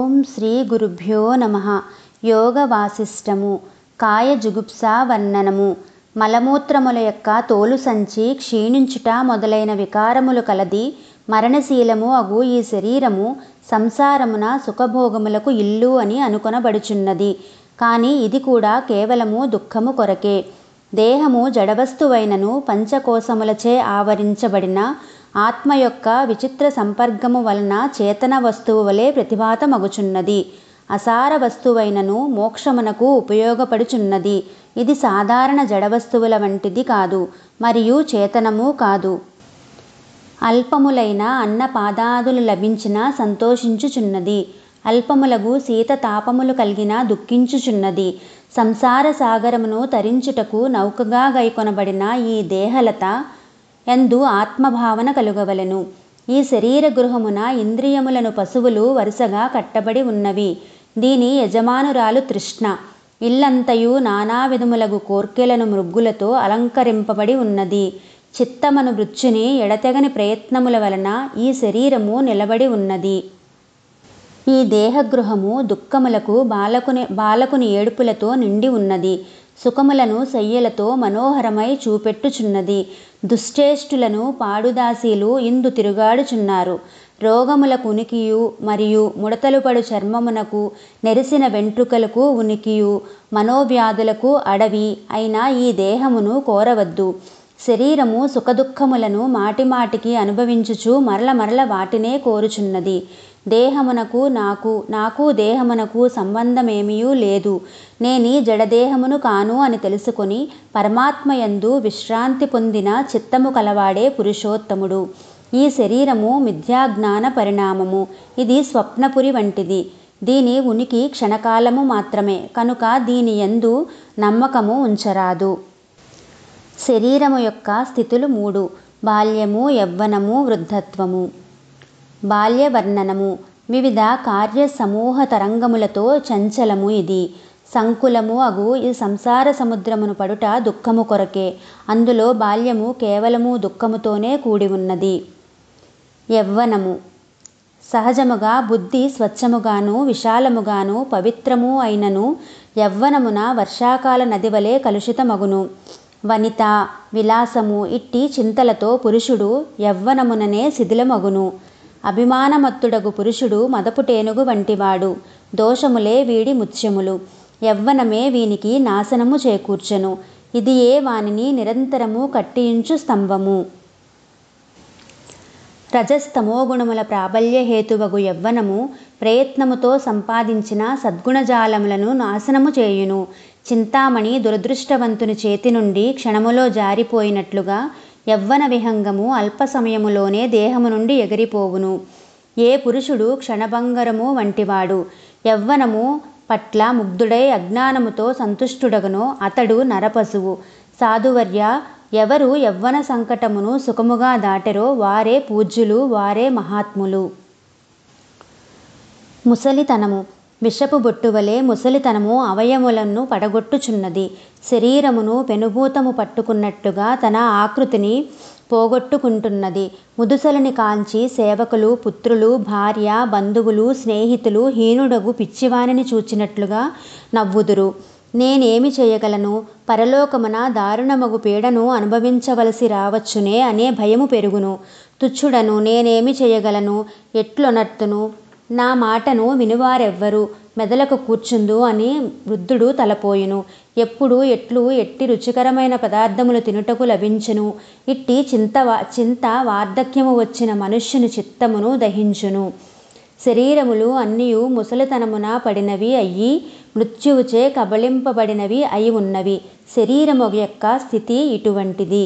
ఓం శ్రీ గురుభ్యో నమః. యోగ వాసిష్టము. కాయ జుగుప్సా వర్ణనము. మలమూత్రముల యొక్క తోలు సంచి క్షీణించుట మొదలైన వికారములు కలది మరణశీలము అగు ఈ శరీరము సంసారమున సుఖభోగములకు ఇల్లు అని అనుకొనబడుచున్నది. కానీ ఇది కూడా కేవలము దుఃఖము కొరకే. దేహము జడవస్తువైనను పంచకోశములచే ఆవరించబడిన ఆత్మ యొక్క విచిత్ర సంపర్కము వలన చేతన వస్తువు వలె ప్రతిభాతమగుచున్నది. అసార వస్తువైనను మోక్షమునకు ఉపయోగపడుచున్నది. ఇది సాధారణ జడవస్తువుల వంటిది కాదు, మరియు చేతనము కాదు. అల్పములైన అన్నపాదాదులు లభించిన సంతోషించుచున్నది. అల్పములగు శీత తాపములు కలిగిన దుఃఖించుచున్నది. సంసార సాగరమును తరించుటకు నౌకగా గైకొనబడిన ఈ దేహలత యందు ఆత్మభావన కలుగవలెను. ఈ శరీర గృహమున ఇంద్రియములను పశువులు వరుసగా కట్టబడి ఉన్నవి. దీని యజమానురాలు తృష్ణ. ఇల్లంతయు నానా విధములగు కోర్కెలను మృగ్గులతో అలంకరింపబడి ఉన్నది. చిత్తమను మృత్యుని ఎడతెగని ప్రయత్నముల వలన ఈ శరీరము నిలబడి ఉన్నది. ఈ దేహగృహము దుఃఖములకు బాలకుని ఏడుపులతో నిండి ఉన్నది. సుఖములను శయ్యలతో మనోహరమై చూపెట్టుచున్నది. దుశ్చేష్టులను పాడుదాసీలు ఇందు తిరుగాడుచున్నారు. రోగములకు ఉనికియు మరియు ముడతలుపడు చర్మమునకు నెరిసిన వెంట్రుకలకు ఉనికియు మనోవ్యాధులకు అడవి అయిన ఈ దేహమును కోరవద్దు. శరీరము సుఖదుఖములను మాటిమాటికి అనుభవించుచు మరల వాటినే కోరుచున్నది. దేహమునకు నాకు దేహమునకు సంబంధమేమియూ లేదు. నేనీ జడదేహమును కాను అని తెలుసుకొని పరమాత్మయందు విశ్రాంతి పొందిన చిత్తము కలవాడే పురుషోత్తముడు. ఈ శరీరము మిథ్యాజ్ఞాన పరిణామము. ఇది స్వప్నపురి వంటిది. దీని ఉనికి క్షణకాలము మాత్రమే కనుక దీని యందు నమ్మకము ఉంచరాదు. శరీరము యొక్క స్థితులు 3: బాల్యము, యవ్వనము, వృద్ధత్వము. బాల్యవర్ణనము. వివిధ కార్య సమూహ తరంగములతో చంచలము ఇది. సంకులము అగు ఈ సంసార సముద్రమును పడుట దుఃఖము కొరకే. అందులో బాల్యము కేవలము దుఃఖముతోనే కూడి ఉన్నది. యవ్వనము. సహజముగా బుద్ధి స్వచ్ఛముగాను విశాలముగాను పవిత్రము అయినను యవ్వనమున వర్షాకాల నది వలె కలుషితమగును. వనిత, విలాసము ఇట్టి చింతలతో పురుషుడు యవ్వనముననే శిథిలమగును. అభిమానమత్తుడగు పురుషుడు మదపుటేనుగు వంటివాడు. దోషములే వీడి ముత్యములు. యవ్వనమే వీనికి నాశనము చేకూర్చెను. ఇదియే వానిని నిరంతరము కట్టియించు స్తంభము. రజస్తమోగుణముల ప్రాబల్య హేతువగు యవ్వనము ప్రయత్నముతో సంపాదించిన సద్గుణజాలములను నాశనము చేయును. చింతామణి దురదృష్టవంతుని చేతి నుండి క్షణములో జారిపోయినట్లుగా యవ్వన విహంగము అల్ప సమయములోనే దేహము నుండి ఎగిరిపోవును. ఏ పురుషుడు క్షణభంగరము వంటివాడు యవ్వనము పట్ల ముగ్ధుడై అజ్ఞానముతో సంతుష్టుడగునో అతడు నరపశువు. సాధువర్య, ఎవరు యవ్వన సంకటమును సుఖముగా దాటెరో వారే పూజ్యులు, వారే మహాత్ములు. ముసలితనము. విషపు బొట్టువలే ముసలితనము అవయములను పడగొట్టుచున్నది. శరీరమును పెనుభూతము పట్టుకున్నట్టుగా తన ఆకృతిని పోగొట్టుకుంటున్నది. ముదుసలిని కాంచి సేవకులు, పుత్రులు, భార్య, బంధువులు, స్నేహితులు హీనుడగు పిచ్చివానిని చూచినట్లుగా నవ్వుదురు. నేనేమి చేయగలను, పరలోకమున దారుణమగు పీడను అనుభవించవలసి రావచ్చునే అనే భయము పెరుగును. తుచ్చుడను, నేనేమి చేయగలను, ఎట్లొనర్తును, నా మాటను వినువారెవ్వరు, మెదలకు కూర్చుందు అని వృద్ధుడు తలపోయును. ఎప్పుడు ఎట్టి రుచికరమైన పదార్థములు తినుటకు లభించును. ఇట్టి చింత వార్ధక్యము వచ్చిన మనుష్యుని చిత్తమును దహించును. శరీరములు అన్నియు ముసలితనమున పడినవి అయ్యి మృత్యువుచే కబళింపబడినవి అయి ఉన్నవి. శరీరము యొక్క స్థితి ఇటువంటిది.